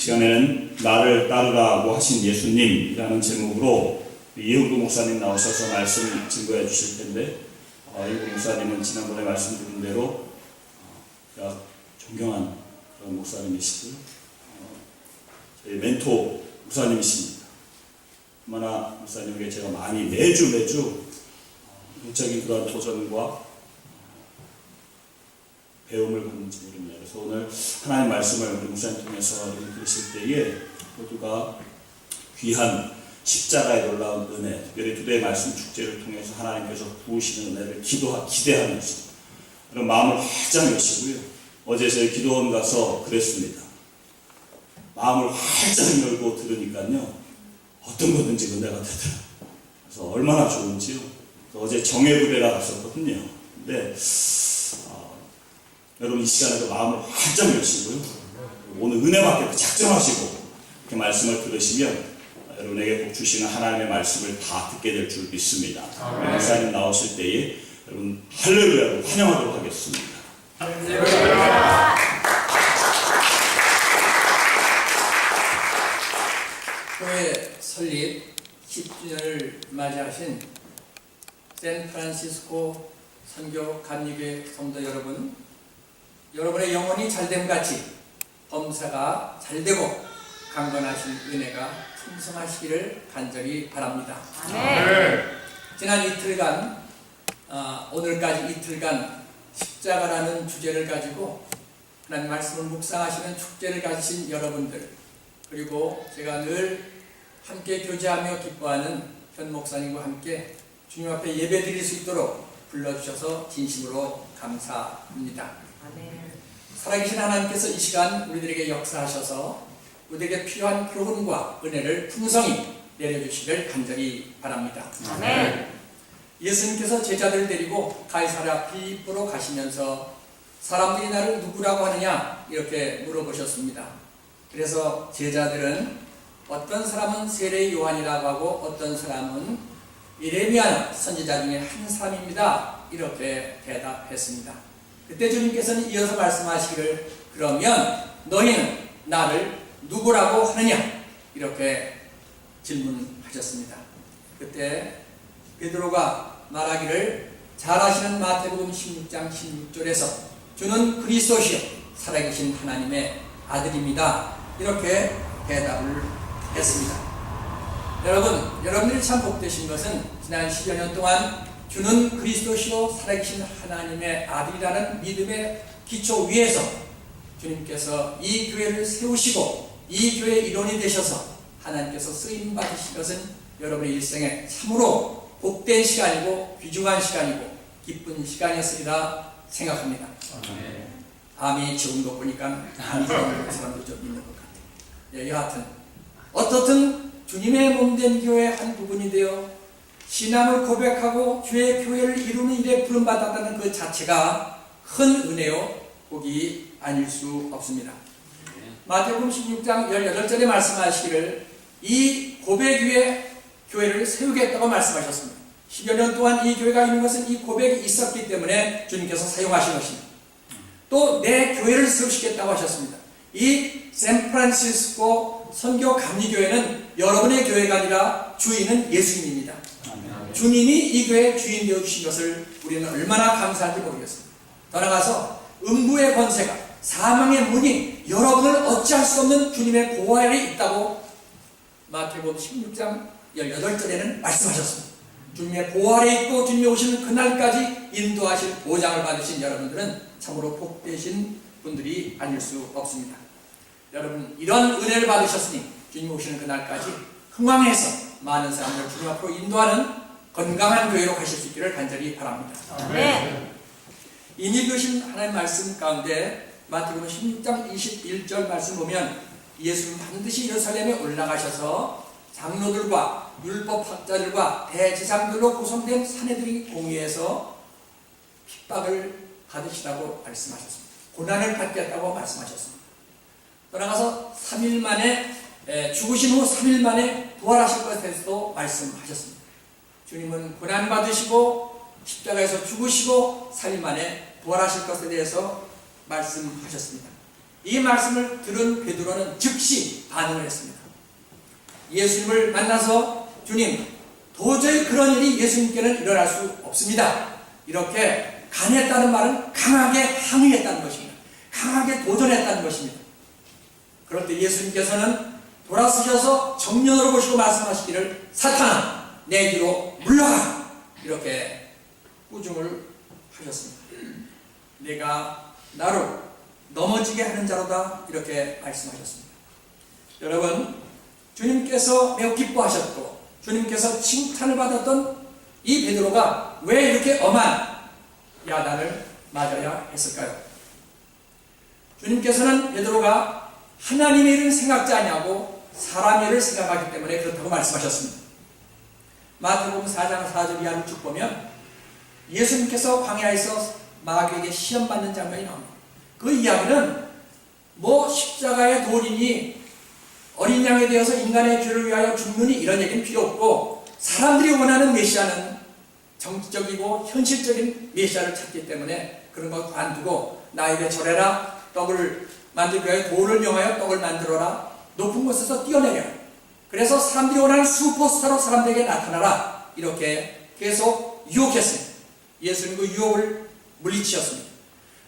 시간에는 나를 따르라고 하신 예수님이라는 제목으로 이흥구 목사님 나오셔서 말씀 증거해 주실 텐데, 이흥구 목사님은 지난번에 말씀드린 대로 제가 존경한 그런 목사님이시고요. 저희 멘토 목사님이십니다. 얼마나 목사님에게 제가 많이 매주 영적인 그런 도전과 배움을 받는지 모릅니다. 그래서 오늘 하나님의 말씀을 우리 목사님 통해서 들으실 때에 모두가 귀한 십자가의 놀라운 은혜, 특별히 두대의 말씀 축제를 통해서 하나님께서 부으시는 은혜를 기대하면서 그런 마음을 활짝 여시고요. 어제 저희 기도원 가서 그랬습니다. 마음을 활짝 열고 들으니까요, 어떤 거든지 은혜가 되더라고요. 그래서 얼마나 좋은지요. 어제 정예부대라 갔었거든요. 근데 여러분 이 시간에도 마음을 활짝 여시고요. 오늘 은혜 받게 작정하시고 이렇게 말씀을 들으시면 여러분에게 꼭 주시는 하나님의 말씀을 다 듣게 될 줄 믿습니다. 목사님 나오실 때에 여러분 할렐루야로 환영하도록 하겠습니다. 할렐루야. 교회 설립 10주년을 맞이하신 샌프란시스코 선교 감리교회 성도 여러분, 여러분의 영혼이 잘됨같이 범사가 잘되고 강건하신 은혜가 풍성하시기를 간절히 바랍니다. 아멘. 지난 이틀간, 오늘까지 이틀간 십자가라는 주제를 가지고 하나님 말씀을 묵상하시는 축제를 가지신 여러분들, 그리고 제가 늘 함께 교제하며 기뻐하는 현 목사님과 함께 주님 앞에 예배 드릴 수 있도록 불러주셔서 진심으로 감사합니다. 아멘. 살아계신 하나님께서 이 시간 우리들에게 역사하셔서 우리에게 필요한 교훈과 은혜를 풍성히 내려주시길 간절히 바랍니다. 아멘. 예수님께서 제자들을 데리고 가이사랴 빌립보로 가시면서 사람들이 나를 누구라고 하느냐 이렇게 물어보셨습니다. 그래서 제자들은 어떤 사람은 세례 요한이라고 하고 어떤 사람은 예레미야 선지자 중에 한 사람입니다. 이렇게 대답했습니다. 그때 주님께서는 이어서 말씀하시기를, 그러면 너희는 나를 누구라고 하느냐? 이렇게 질문하셨습니다. 그때 베드로가 말하기를, 잘 아시는 마태복음 16장 16절에서 주는 그리스도시요 살아계신 하나님의 아들입니다. 이렇게 대답을 했습니다. 여러분, 여러분들이 참 복되신 것은 지난 10여 년 동안 주는 그리스도시요 살아계신 하나님의 아들이라는 믿음의 기초 위에서 주님께서 이 교회를 세우시고 이 교회의 일원이 되셔서 하나님께서 쓰임 받으신 것은 여러분의 일생에 참으로 복된 시간이고 귀중한 시간이고 기쁜 시간이었으리라 생각합니다. 밤이 지운 거 보니까 안 그런 사람도 좀 있는 것 같아요. 여하튼 어떻든 주님의 몸된 교회의 한 부분이 되어 신앙을 고백하고 주의 교회를 이루는 일에 부름받았다는 그 자체가 큰 은혜요 복이 아닐 수 없습니다. 마태복음 16장 18절에 말씀하시기를, 이 고백 위에 교회를 세우겠다고 말씀하셨습니다. 10여 년 동안 이 교회가 있는 것은 이 고백이 있었기 때문에 주님께서 사용하신 것입니다. 또 내 교회를 세우시겠다고 하셨습니다. 이 샌프란시스코 선교 감리교회는 여러분의 교회가 아니라 주인은 예수님입니다. 주님이 이 교회의 주인 되어주신 것을 우리는 얼마나 감사한지 모르겠습니다. 더 나아가서 음부의 권세가, 사망의 문이 여러분을 어찌할 수 없는 주님의 보호 아래 있다고 마태복음 16장 18절에는 말씀하셨습니다. 주님의 보호 아래 있고 주님이 오시는 그날까지 인도하실 보장을 받으신 여러분들은 참으로 복되신 분들이 아닐 수 없습니다. 여러분, 이런 은혜를 받으셨으니 주님이 오시는 그날까지 흥왕해서 많은 사람들을 주님 앞으로 인도하는 건강한 교회로 가실 수 있기를 간절히 바랍니다. 아멘. 이미 읽으신 하나님의 말씀 가운데 마태복음 16장 21절 말씀 보면, 예수는 반드시 예루살렘에 올라가셔서 장로들과 율법학자들과 대제사장들로 구성된 사내들이 공의해서 핍박을 받으시라고 말씀하셨습니다. 고난을 받겠다고 말씀하셨습니다. 떠나가서 3일 만에 죽으신 후 3일 만에 부활하실 것에 대해서도 말씀하셨습니다. 주님은 고난받으시고 십자가에서 죽으시고 3일 만에 부활하실 것에 대해서 말씀하셨습니다. 이 말씀을 들은 베드로는 즉시 반응을 했습니다. 예수님을 만나서 주님, 도저히 그런 일이 예수님께는 일어날 수 없습니다. 이렇게 간했다는 말은 강하게 항의했다는 것입니다. 강하게 도전했다는 것입니다. 그럴 때 예수님께서는 돌아서셔서 정면으로 보시고 말씀하시기를 사탄아 내 뒤로 물러가 이렇게 꾸중을 하셨습니다. 내가 나로 넘어지게 하는 자로다 이렇게 말씀하셨습니다. 여러분, 주님께서 매우 기뻐하셨고 주님께서 칭찬을 받았던 이 베드로가 왜 이렇게 엄한 야단을 맞아야 했을까요? 주님께서는 베드로가 하나님의 일을 생각지 아니하고 사람의 일을 생각하기 때문에 그렇다고 말씀하셨습니다. 마태복음 4장 4절 이하를 쭉 보면 예수님께서 광야에서 마귀에게 시험받는 장면이 나옵니다. 그 이야기는 십자가의 도리니 어린 양에 대해서 인간의 죄를 위하여 죽느니 이런 얘기는 필요 없고 사람들이 원하는 메시아는 정치적이고 현실적인 메시아를 찾기 때문에 그런 것 관두고 나에게 절해라, 떡을 만들기 위하여 돌을 명하여 떡을 만들어라, 높은 곳에서 뛰어내려라. 그래서 사람들이 원하는 슈퍼스타로 사람들에게 나타나라. 이렇게 계속 유혹했습니다. 예수님 그 유혹을 물리치셨습니다.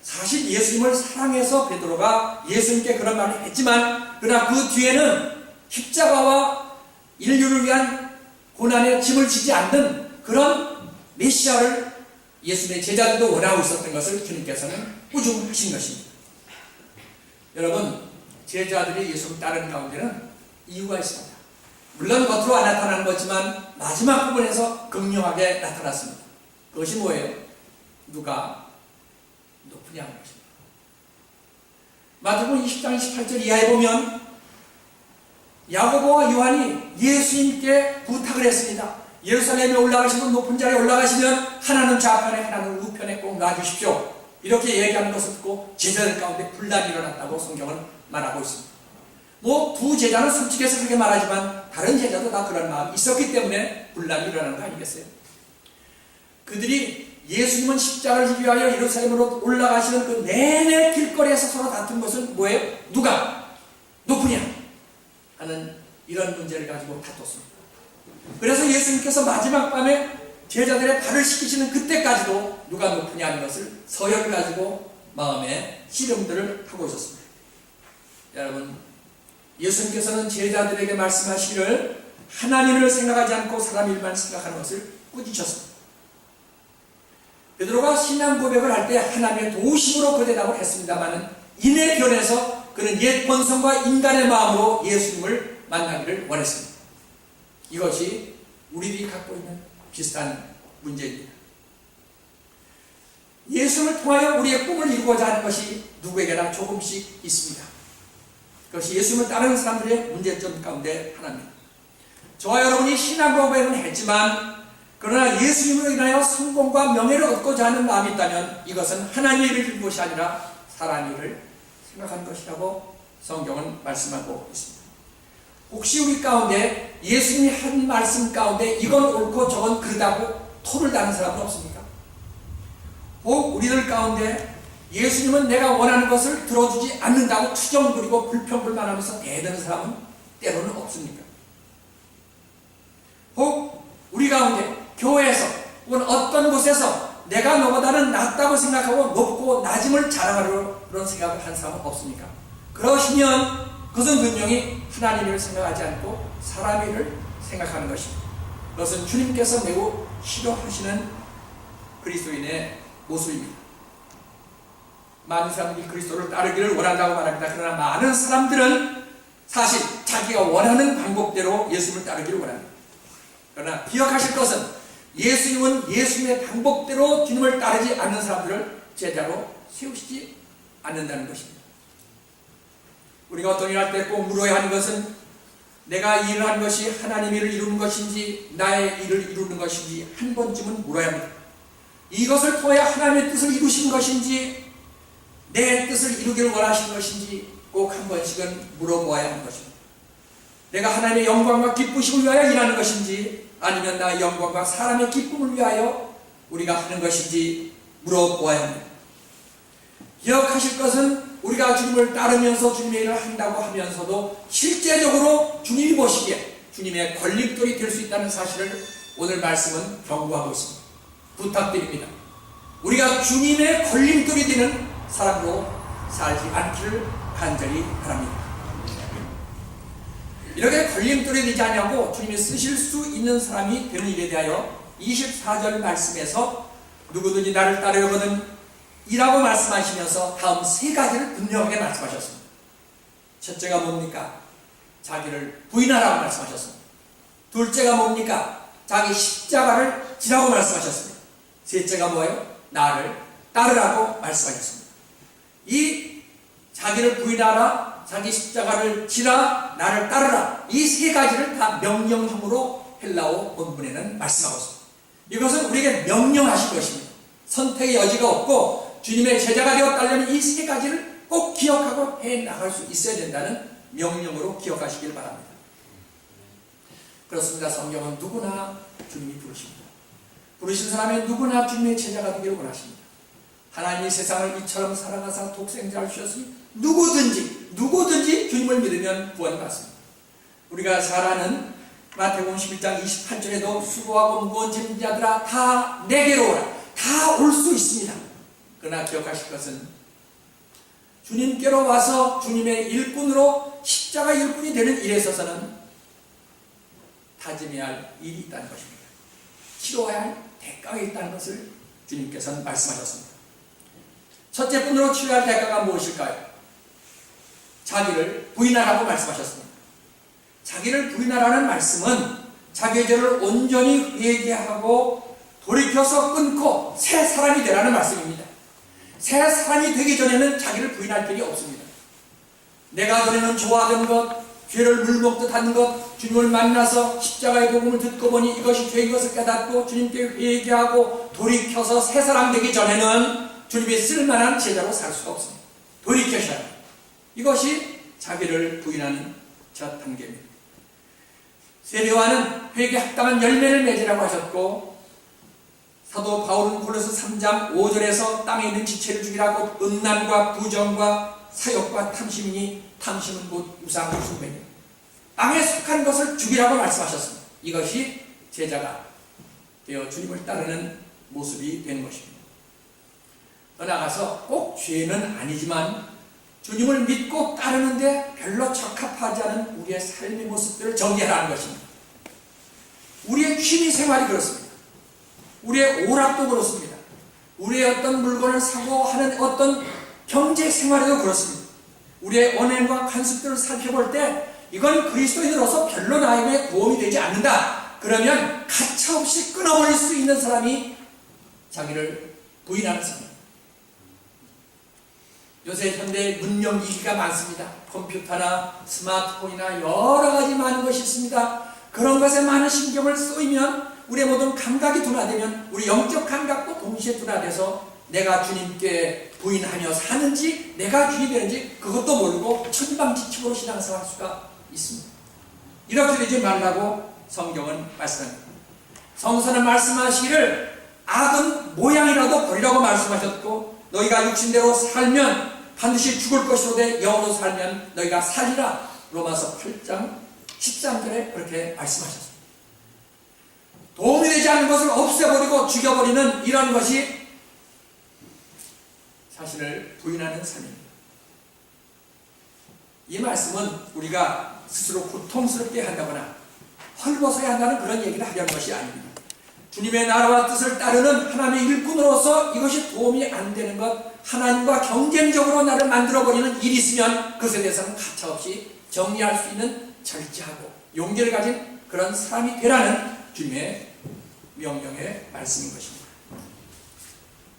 사실 예수님을 사랑해서 베드로가 예수님께 그런 말을 했지만 그러나 그 뒤에는 십자가와 인류를 위한 고난의 짐을 지지 않는 그런 메시아를 예수님의 제자들도 원하고 있었던 것을 주님께서는 꾸중하신 것입니다. 여러분, 제자들이 예수를 따르는 가운데는 이유가 있습니다. 물론 겉으로 안 나타나는 거지만 마지막 부분에서 극명하게 나타났습니다. 그것이 뭐예요? 누가 높으냐 하는 것입니다. 마태복음 20장 28절 이하에 보면 야고보와 요한이 예수님께 부탁을 했습니다. 예루살렘에 올라가시고 높은 자리에 올라가시면 하나는 좌편에 하나는 우편에 꼭 놔주십시오. 이렇게 얘기하는 것을 듣고 제자들 가운데 분란이 일어났다고 성경은 말하고 있습니다. 두 제자는 솔직해서 그렇게 말하지만 다른 제자도 다 그런 마음이 있었기 때문에 분란이 일어나는 거 아니겠어요? 그들이 예수님은 십자가를 지기 위하여 예루살렘으로 올라가시는 그 내내 길거리에서 서로 다툰 것은 뭐예요? 누가 높으냐 하는 이런 문제를 가지고 다퉜습니다. 그래서 예수님께서 마지막 밤에 제자들의 발을 씻기시는 그때까지도 누가 높으냐 하는 것을 서열을 가지고 마음에 씨름들을 하고 있었습니다. 여러분, 예수님께서는 제자들에게 말씀하시기를 하나님을 생각하지 않고 사람 일만 생각하는 것을 꾸짖으셨습니다. 베드로가 신앙 고백을 할 때 하나님의 도우심으로 그 대답을 했습니다마는 인의 변에서 그는 옛 본성과 인간의 마음으로 예수님을 만나기를 원했습니다. 이것이 우리들이 갖고 있는 비슷한 문제입니다. 예수를 통하여 우리의 꿈을 이루고자 하는 것이 누구에게나 조금씩 있습니다. 그것이 예수님을 따르는 사람들의 문제점 가운데 하나입니다. 저와 여러분이 신앙 고백은 했지만 그러나 예수님으로 인하여 성공과 명예를 얻고자 하는 마음이 있다면 이것은 하나님의 일을 이루는 것이 아니라 사람의 일을 생각하는 것이라고 성경은 말씀하고 있습니다. 혹시 우리 가운데 예수님이 한 말씀 가운데 이건 옳고 저건 그르다고 토를 다는 사람은 없습니까? 혹 우리들 가운데 예수님은 내가 원하는 것을 들어주지 않는다고 투정 부리고 불평불만하면서 대드는 사람은 때로는 없습니까? 혹 우리 가운데 교회에서 혹은 어떤 곳에서 내가 너보다는 낫다고 생각하고 높고 낮음을 자랑하려고 그런 생각을 한 사람은 없습니까? 그러시면 그것은 분명히 하나님을 생각하지 않고 사람의 일을 생각하는 것입니다. 그것은 주님께서 매우 싫어하시는 그리스도인의 모습입니다. 많은 사람들이 그리스도를 따르기를 원한다고 말합니다. 그러나 많은 사람들은 사실 자기가 원하는 방법대로 예수님을 따르기를 원합니다. 그러나 기억하실 것은 예수님은 예수님의 방법대로 주님을 따르지 않는 사람들을 제자로 세우시지 않는다는 것입니다. 우리가 어떤 일을 할 때 꼭 물어야 하는 것은 내가 이 일을 한 것이 하나님의 일을 이루는 것인지 나의 일을 이루는 것인지 한 번쯤은 물어야 합니다. 이것을 통해 하나님의 뜻을 이루신 것인지 내 뜻을 이루기를 원하신 것인지 꼭 한 번씩은 물어보아야 하는 것입니다. 내가 하나님의 영광과 기쁘심을 위하여 일하는 것인지 아니면 나의 영광과 사람의 기쁨을 위하여 우리가 하는 것인지 물어보아야 합니다. 기억하실 것은 우리가 주님을 따르면서 주님의 일을 한다고 하면서도 실제적으로 주님이 보시기에 주님의 걸림돌이 될 수 있다는 사실을 오늘 말씀은 경고하고 있습니다. 부탁드립니다. 우리가 주님의 걸림돌이 되는 사람으로 살지 않기를 간절히 바랍니다. 이렇게 걸림돌이 되지 않냐고 주님이 쓰실 수 있는 사람이 되는 일에 대하여 24절 말씀에서 누구든지 나를 따르려거든 이라고 말씀하시면서 다음 세 가지를 분명하게 말씀하셨습니다. 첫째가 뭡니까? 자기를 부인하라고 말씀하셨습니다. 둘째가 뭡니까? 자기 십자가를 지라고 말씀하셨습니다. 셋째가 뭐예요? 나를 따르라고 말씀하셨습니다. 이 자기를 부인하라, 자기 십자가를 지라, 나를 따르라, 이 세 가지를 다 명령형으로 헬라어 본문에는 말씀하고 있습니다. 이것은 우리에게 명령하신 것입니다. 선택의 여지가 없고 주님의 제자가 되었다면 이 세 가지를 꼭 기억하고 해나갈 수 있어야 된다는 명령으로 기억하시길 바랍니다. 그렇습니다. 성경은 누구나 주님이 부르십니다. 부르신 사람이 누구나 주님의 제자가 되기를 원하십니다. 하나님이 세상을 이처럼 사랑하사 독생자를 주셨으니 누구든지 주님을 믿으면 구원받습니다. 우리가 잘 아는 마태복음 11장 28절에도 수고하고 무거운 짐진 자들아 다 내게로 오라, 다 올 수 있습니다. 그러나 기억하실 것은 주님께로 와서 주님의 일꾼으로 십자가 일꾼이 되는 일에 있어서는 다짐해야 할 일이 있다는 것입니다. 치러야 할 대가가 있다는 것을 주님께서는 말씀하셨습니다. 첫째 분으로 치러야 할 대가가 무엇일까요? 자기를 부인하라고 말씀하셨습니다. 자기를 부인하라는 말씀은 자기의 죄를 온전히 회개하고 돌이켜서 끊고 새 사람이 되라는 말씀입니다. 새 사람이 되기 전에는 자기를 부인할 필요 없습니다. 내가 전에는 좋아하던 것, 죄를 물먹듯 한 것, 주님을 만나서 십자가의 복음을 듣고 보니 이것이 죄인 것을 깨닫고 주님께 회개하고 돌이켜서 새 사람 되기 전에는 주님이 쓸만한 제자로 살 수가 없습니다. 돌이켜셔야 합니다. 이것이 자기를 부인하는 첫 단계입니다. 세례요한은 회개에 합당한 열매를 맺으라고 하셨고, 사도 바울은 골로새 3장 5절에서 땅에 있는 지체를 죽이라고 음란과 부정과 사욕과 탐심이니 탐심은 곧 우상의 숭배니라. 땅에 속한 것을 죽이라고 말씀하셨습니다. 이것이 제자가 되어 주님을 따르는 모습이 되는 것입니다. 더 나아가서 꼭 죄는 아니지만 주님을 믿고 따르는데 별로 적합하지 않은 우리의 삶의 모습들을 정리하라는 것입니다. 우리의 취미 생활이 그렇습니다. 우리의 오락도 그렇습니다. 우리의 어떤 물건을 사고 하는 어떤 경제 생활에도 그렇습니다. 우리의 언행과 관습들을 살펴볼 때 이건 그리스도인으로서 별로 나에게 도움이 되지 않는다. 그러면 가차없이 끊어버릴 수 있는 사람이 자기를 부인하는 사람입니다. 요새 현대 문명기기가 많습니다. 컴퓨터나 스마트폰이나 여러 가지 많은 것이 있습니다. 그런 것에 많은 신경을 쏘이면 우리의 모든 감각이 둔화되면 우리 영적 감각도 동시에 둔화돼서 내가 주님께 부인하며 사는지 내가 주인이 되는지 그것도 모르고 천방지축으로 신앙생활할 수가 있습니다. 이렇게 되지 말라고 성경은 말씀합니다. 성서는 말씀하시기를 악은 모양이라도 버리라고 말씀하셨고 너희가 육신대로 살면 반드시 죽을 것이로되 영으로 살면 너희가 살리라. 로마서 8장 13절에 그렇게 말씀하셨습니다. 도움이 되지 않는 것을 없애버리고 죽여버리는 이런 것이 자신을 부인하는 삶입니다. 이 말씀은 우리가 스스로 고통스럽게 한다거나 헐벗어야 한다는 그런 얘기를 하려는 것이 아닙니다. 주님의 나라와 뜻을 따르는 하나님의 일꾼으로서 이것이 도움이 안 되는 것, 하나님과 경쟁적으로 나를 만들어버리는 일이 있으면 그것에 대해서는 가차없이 정리할 수 있는 절제하고 용기를 가진 그런 사람이 되라는 주님의 명령의 말씀인 것입니다.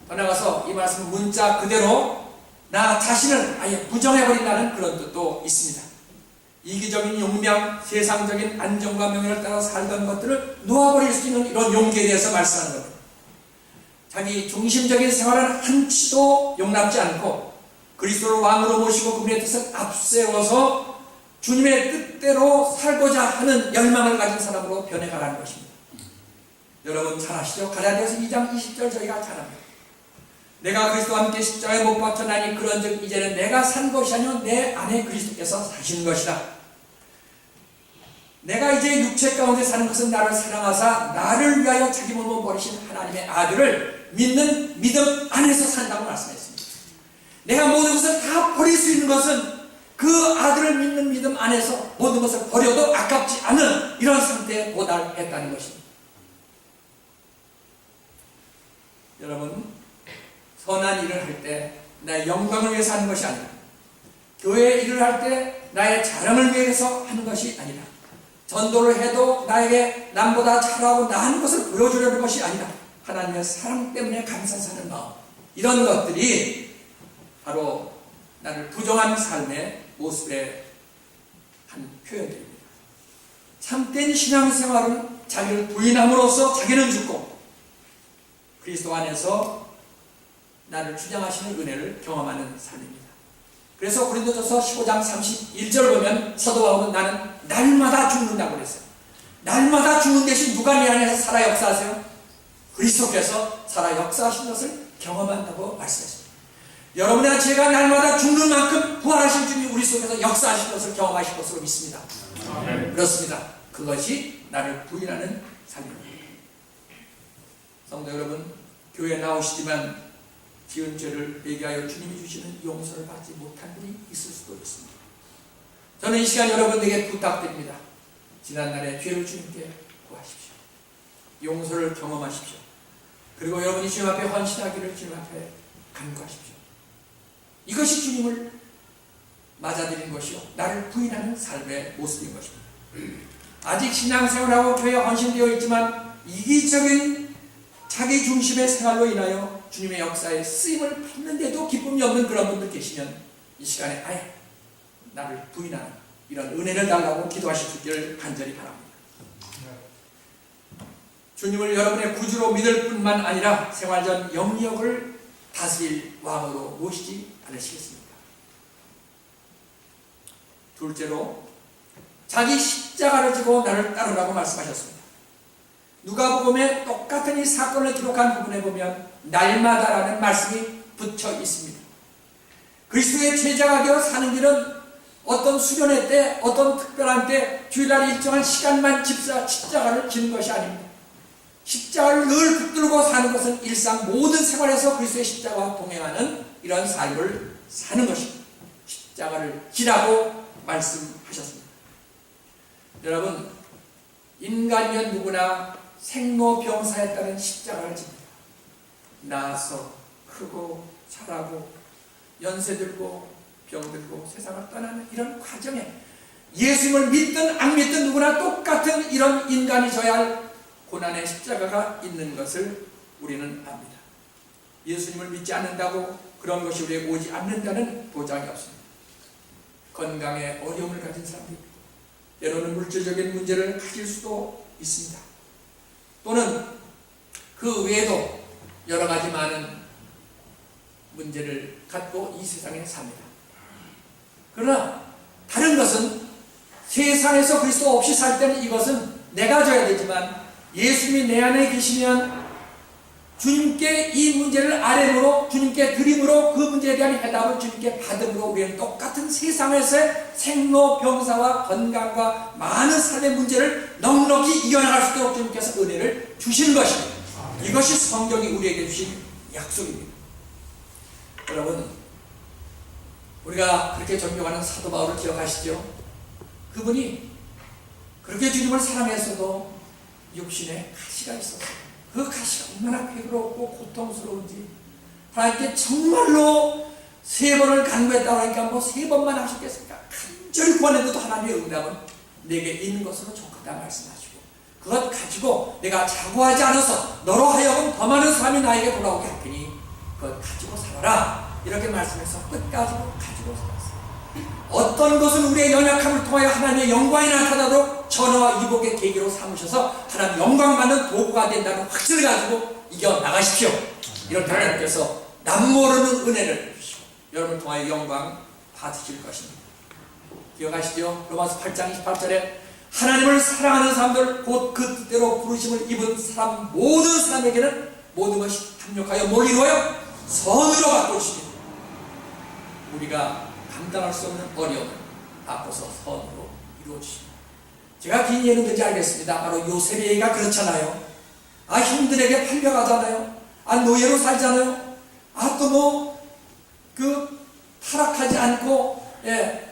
더 나아가서 이 말씀 문자 그대로 나 자신을 아예 부정해버린다는 그런 뜻도 있습니다. 이기적인 용명, 세상적인 안정과 명예를 따라 살던 것들을 놓아버릴 수 있는 이런 용기에 대해서 말씀하는 겁니다. 자기 중심적인 생활은 한치도 용납지 않고 그리스도를 왕으로 모시고 그분의 뜻을 앞세워서 주님의 뜻대로 살고자 하는 열망을 가진 사람으로 변해가라는 것입니다. 여러분 잘 아시죠? 갈라디아서 2장 20절 저희가 잘 압니다. 내가 그리스도와 함께 십자가에 못 박혀나니 그런즉 이제는 내가 산 것이 아니요 내 안에 그리스도께서 사시는 것이다. 내가 이제 육체 가운데 사는 것은 나를 사랑하사 나를 위하여 자기 몸을 버리신 하나님의 아들을 믿는 믿음 안에서 산다고 말씀했습니다. 내가 모든 것을 다 버릴 수 있는 것은 그 아들을 믿는 믿음 안에서 모든 것을 버려도 아깝지 않은 이런 상태에 도달했다는 것입니다. 여러분, 선한 일을 할 때 나의 영광을 위해서 하는 것이 아니라, 교회 일을 할 때 나의 자랑을 위해서 하는 것이 아니라, 전도를 해도 나에게 남보다 잘하고 나은 것을 보여주려는 것이 아니라 하나님의 사랑 때문에 감사하는 마음, 이런 것들이 바로 나를 부정한 삶의 모습의 한 표현들입니다. 참된 신앙생활은 자기를 부인함으로써 자기는 죽고 그리스도 안에서 나를 주장하시는 은혜를 경험하는 삶입니다. 그래서 고린도전서 15장 31절 보면 사도 바울은 나는 날마다 죽는다고 그랬어요. 날마다 죽는 대신 누가 내 안에서 살아 역사하세요? 그리스도께서 살아 역사하신 것을 경험한다고 말씀했습니다. 여러분의 죄가 날마다 죽는 만큼 부활하신 주님이 우리 속에서 역사하신 것을 경험하실 것으로 믿습니다. 그렇습니다. 그것이 나를 부인하는 삶입니다. 성도 여러분, 교회에 나오시지만 지은 죄를 회개하여 주님이 주시는 용서를 받지 못한 분이 있을 수도 있습니다. 저는 이 시간 여러분에게 부탁드립니다. 지난날의 죄를 주님께 구하십시오. 용서를 경험하십시오. 그리고 여러분이 주님 앞에 헌신하기를 주님 앞에 간구하십시오. 이것이 주님을 맞아들인 것이요, 나를 부인하는 삶의 모습인 것입니다. 아직 신앙생활하고 교회에 헌신되어 있지만 이기적인 자기 중심의 생활로 인하여 주님의 역사에 쓰임을 받는데도 기쁨이 없는 그런 분들 계시면 이 시간에 아예 나를 부인하는 이런 은혜를 달라고 기도하실 수 있기를 간절히 바랍니다. 주님을 여러분의 구주로 믿을 뿐만 아니라 생활전 영역을 다스릴 왕으로 모시지 않으시겠습니까? 둘째로, 자기 십자가를 지고 나를 따르라고 말씀하셨습니다. 누가복음에 똑같은 이 사건을 기록한 부분에 보면 날마다라는 말씀이 붙여 있습니다. 그리스도의 제자가 되어 사는 길은 어떤 수련회 때, 어떤 특별한 때, 주일날 일정한 시간만 십자가를 지는 것이 아닙니다. 십자가를 늘 붙들고 사는 것은 일상 모든 생활에서 그리스도의 십자가와 동행하는 이런 삶을 사는 것입니다. 십자가를 지라고 말씀하셨습니다. 여러분, 인간이면 누구나 생로병사에 따른 십자가를 집니다. 나서 크고 자라고 연세 들고 병 들고 세상을 떠나는 이런 과정에 예수님을 믿든 안 믿든 누구나 똑같은 이런 인간이 져야 할 고난의 십자가가 있는 것을 우리는 압니다. 예수님을 믿지 않는다고 그런 것이 우리에게 오지 않는다는 보장이 없습니다. 건강에 어려움을 가진 사람들, 때로는 물질적인 문제를 가질 수도 있습니다. 또는 그 외에도 여러 가지 많은 문제를 갖고 이 세상에 삽니다. 그러나 다른 것은 세상에서 그리스도 없이 살 때는 이것은 내가 져야 되지만 예수님이 내 안에 계시면 주님께 이 문제를 아뢰므로 주님께 드림으로 그 문제에 대한 해답을 주님께 받음으로 우리는 똑같은 세상에서의 생로병사와 건강과 많은 삶의 문제를 넉넉히 이겨나갈 수 있도록 주님께서 은혜를 주시는 것입니다. 이것이 성경이 우리에게 주신 약속입니다. 여러분, 우리가 그렇게 존경하는 사도 바울을 기억하시죠? 그분이 그렇게 주님을 사랑했어도 육신에 가시가 있었어요. 그 가시가 얼마나 괴롭고 고통스러운지 하나님께 정말로 3번을 간구했다고 하니까 뭐 3번만 하셨겠습니까? 간절히 구하는데도 하나님의 응답은 내게 있는 것으로 좋겠다 말씀하시고 그것 가지고 내가 자고하지 않아서 너로 하여금 더 많은 사람이 나에게 돌아오게 할 테니 그것 가지고 살아라 이렇게 말씀해서 끝까지 가지고 살았어요. 어떤 것은 우리의 연약함을 통하여 하나님의 영광이 나타나도록 전화와 이복의 계기로 삼으셔서 하나님 영광 받는 도구가 된다는 확신을 가지고 이겨나가십시오. 이렇게 하나님께서 남모르는 은혜를 주시고 여러분을 통하여 영광 받으실 것입니다. 기억하시죠? 로마서 8장 28절에 하나님을 사랑하는 사람들 곧 그 뜻대로 부르심을 입은 사람 모든 사람에게는 모든 것이 합력하여 뭘 이루어요? 선으로 바꾸십니다. 우리가 감당할 수 없는 어려움을 바꿔서 선으로 이루어주십니다. 제가 긴 예는 든지 알겠습니다. 바로 요셉의 얘기가 그렇잖아요. 형들에게 팔려가잖아요. 노예로 살잖아요. 또 타락하지 않고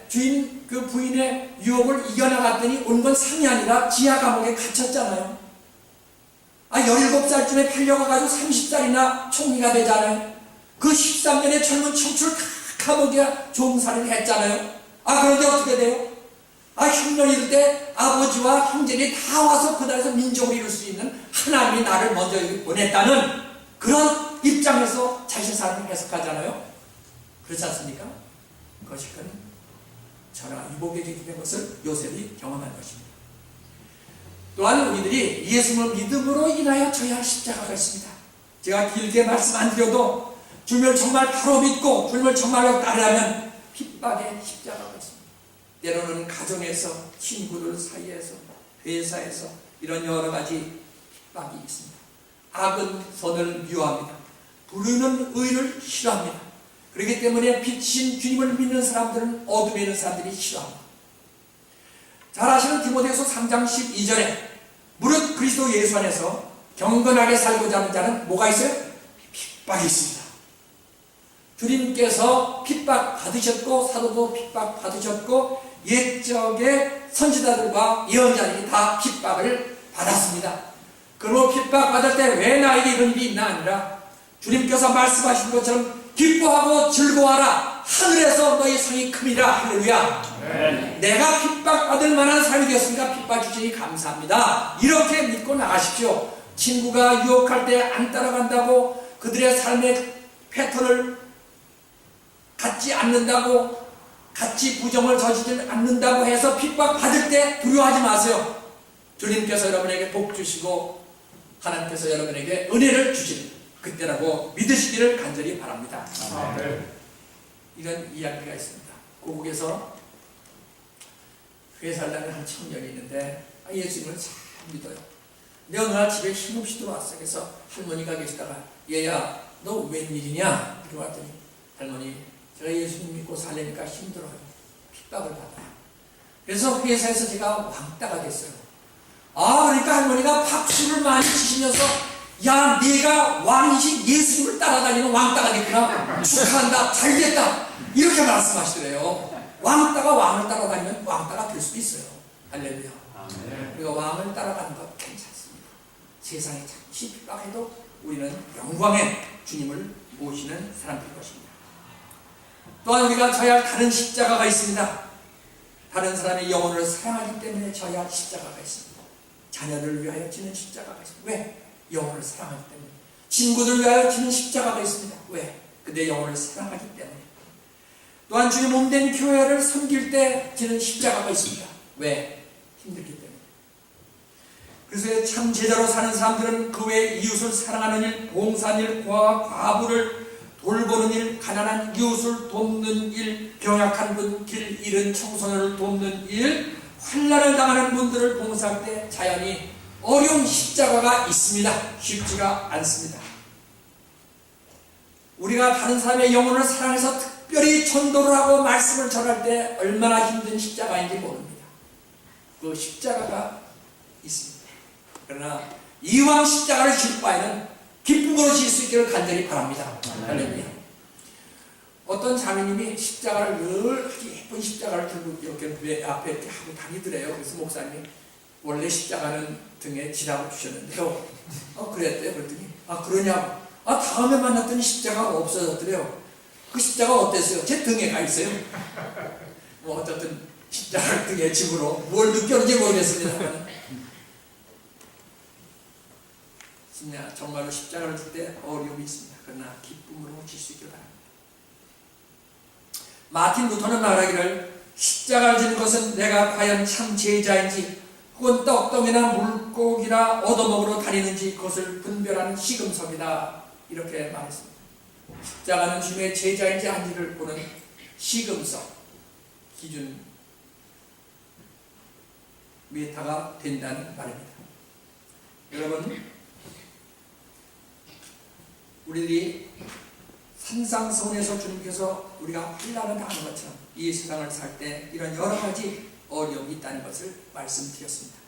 주인 부인의 유혹을 이겨나갔더니 온 건 상이 아니라 지하 감옥에 갇혔잖아요. 17살쯤에 팔려가가지고 30살이나 총리가 되잖아요. 그 13년의 젊은 청춘을 다 감옥에 종살이를 했잖아요. 그런데 어떻게 돼요? 흉년이 들 때 아버지와 형제들이 다 와서 그 나라에서 민족을 이룰 수 있는 하나님이 나를 먼저 여기 보냈다는 그런 입장에서 자신 삶을 해석하잖아요. 그렇지 않습니까? 그것이 전하 이복에게 된 것을 요셉이 경험한 것입니다. 또한 우리들이 예수님을 믿음으로 인하여 져야 할 십자가가 있습니다. 제가 길게 말씀 안 드려도 주님을 정말 바로 믿고 주님을 정말로 따르려면 핍박의 십자가가 있습니다. 때로는 가정에서, 친구들 사이에서, 회사에서 이런 여러 가지 핍박이 있습니다. 악은 선을 미워합니다. 불의는 의를 싫어합니다. 그렇기 때문에 빛인 주님을 믿는 사람들은 어둠에 있는 사람들이 싫어합니다. 잘 아시는 디모데후서 3장 12절에 무릇 그리스도 예수 안에서 경건하게 살고자 하는 자는 뭐가 있어요? 핍박이 있습니다. 주님께서 핍박 받으셨고 사도도 핍박 받으셨고 옛적의 선지자들과 예언자들이 다 핍박을 받았습니다. 그러므로 핍박 받을 때 왜 나에게 이런 일이 있나 아니라 주님께서 말씀하신 것처럼 기뻐하고 즐거워하라. 하늘에서 너희 상이 큼이라. 할렐루야. 네. 내가 핍박받을 만한 삶이 되었으니까 핍박 주시니 감사합니다. 이렇게 믿고 나가십시오. 친구가 유혹할 때 안 따라간다고 그들의 삶의 패턴을 갖지 않는다고 같이 부정을 저지르지 않는다고 해서 핍박받을 때 두려워하지 마세요. 주님께서 여러분에게 복 주시고 하나님께서 여러분에게 은혜를 주시는 그때라고 믿으시기를 간절히 바랍니다. 이런 이야기가 있습니다. 고국에서 회사를 다니는 한 청년이 있는데 예수님을 잘 믿어요. 근데 어느 날 집에 힘없이 들어왔어요. 그래서 할머니가 계시다가 얘야 너 웬일이냐? 들어왔더니 할머니 제가 예수님 믿고 살려니까 힘들어요. 핍박을 받아요. 그래서 회사에서 제가 왕따가 됐어요. 그러니까 할머니가 박수를 많이 치시면서 야 네가 왕이신 예수님을 따라다니는 왕따가 됐구나. 축하한다. 잘됐다. 이렇게 말씀하시더래요. 왕따가 왕을 따라다니면 왕따가 될 수도 있어요. 할렐루야. 우리가 왕을 따라가는 것 괜찮습니다. 세상에 잠시 핍박해도 우리는 영광의 주님을 모시는 사람들일 것입니다. 또한 우리가 져야 할 다른 십자가가 있습니다. 다른 사람의 영혼을 사랑하기 때문에 져야 할 십자가가 있습니다. 자녀를 위하여 지는 십자가가 있습니다. 왜? 영혼을 사랑하기 때문에. 친구들을 위하여 지는 십자가가 있습니다. 왜? 그들의 영혼을 사랑하기 때문에. 또한 주의 몸된 교회를 섬길 때 지는 십자가가 있습니다. 왜? 힘들기 때문에. 그래서 참 제자로 사는 사람들은 그 외 이웃을 사랑하는 일, 봉사하는 일, 과부를 돌보는 일, 가난한 이웃을 돕는 일, 병약한 분, 길 잃은 청소년을 돕는 일, 환난을 당하는 분들을 봉사할 때 자연히 어려운 십자가가 있습니다. 쉽지가 않습니다. 우리가 다른 사람의 영혼을 사랑해서 특별히 전도를 하고 말씀을 전할 때 얼마나 힘든 십자가인지 모릅니다. 그 십자가가 있습니다. 그러나 이왕 십자가를 질 바에는 기쁨으로 질 수 있기를 간절히 바랍니다. 할렐루야. 어떤 자매님이 십자가를 늘 아주 예쁜 십자가를 들고 이렇게 앞에 이렇게 하고 다니더래요. 그래서 목사님이 원래 십자가는 등에 지라고 주셨는데요. 그랬대요. 그랬더니 그러냐고. 다음에 만났더니 십자가가 없어졌더래요. 그 십자가 어땠어요? 제 등에 가 있어요. 어쨌든 십자가를 등에 집으로 뭘 느꼈는지 모르겠습니다. 정말로 십자가를 질 때 어려움이 있습니다. 그러나 기쁨으로 질 수 있기를 바랍니다. 마틴 루터는 말하기를 십자가를 지는 것은 내가 과연 참 제자인지 혹은 떡덩이나 물고기나 얻어먹으러 다니는지 그것을 분별하는 시금석이다. 이렇게 말했습니다. 십자가는 주님의 제자인지 아닌지를 보는 시금석, 기준 메타가 된다는 말입니다. 여러분, 우리들이 산상선에서 주님께서 우리가 환난을 당하는 것처럼 이 세상을 살 때 이런 여러 가지 어려움이 있다는 것을 말씀드렸습니다.